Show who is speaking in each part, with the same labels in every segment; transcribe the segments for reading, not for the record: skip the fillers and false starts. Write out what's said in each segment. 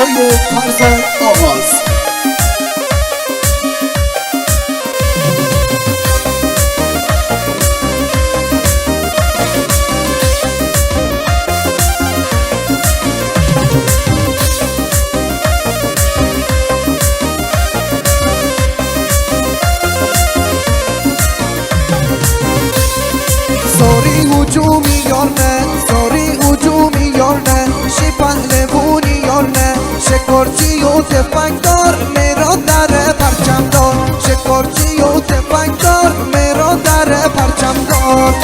Speaker 1: صدای فرزند آواز.
Speaker 2: ساری هجومی یار نه، ساری هجومی یار نه، شی پهلوونی یار نه، شکارچی و تفنگدار میرا در پرچمدار، شکارچی و تفنگدار میرا در پرچمدار.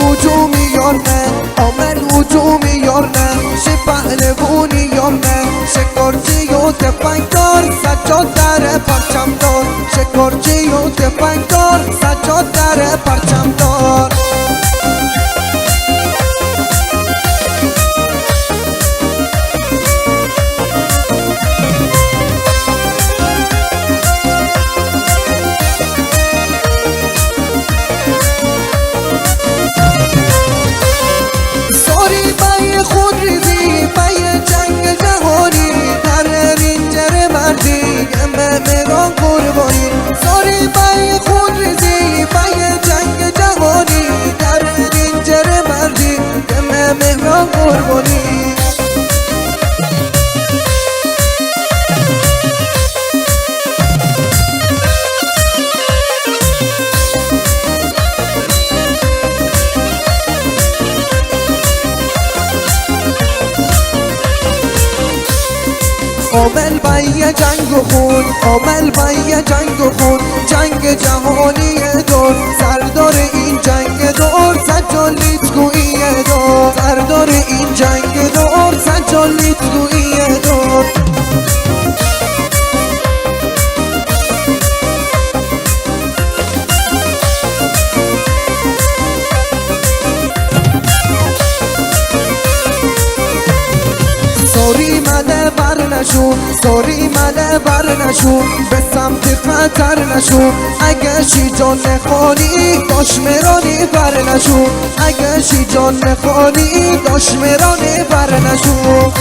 Speaker 2: هجومی یار نه، عامل هجومی یار نه، شی پهلوونی یار نه، شکارچی و تفنگدار سجاد در پرچمدار، شکارچی و تفنگدار سجاد در پرچمدار. مهران قربانی ساری بای خود ریزی بای جنگ جهانی در رنجر مردی مهران قربانی. عامل بای جنگ و خون، عامل بای جنگ و خون، جنگ جهانی دور سردار این جنگ دور سجالیت گویی دور، سردار این جنگ دور سجالیت گویی دور. ساری مده بر نشو، ساری مده بر نشو، به سمت خطر نشو، اگه شی جان نخوانی دشمرانی بر نشو، اگه شی جان نخوانی دشمرانی بر نشو.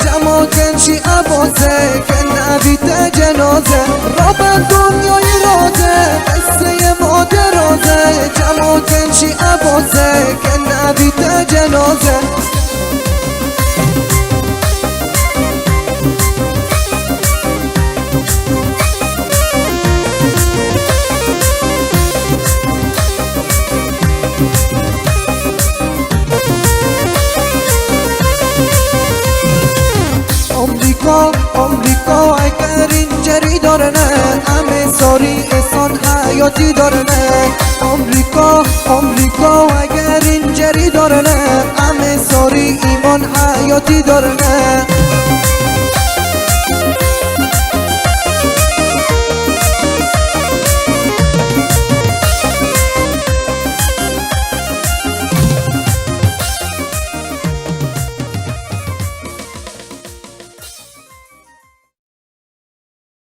Speaker 2: جماعتنشی عباسه که نوید جنازه رابط دنیای رازه قصه ما درازه جماعتنشی عباسه که نوید جنازه. آمریکا اگر اینجوری داره نه همه ساری احسان حیاتی داره نه. آمریکا اگر اینجوری داره نه همه ساری ایمان حیاتی داره نه.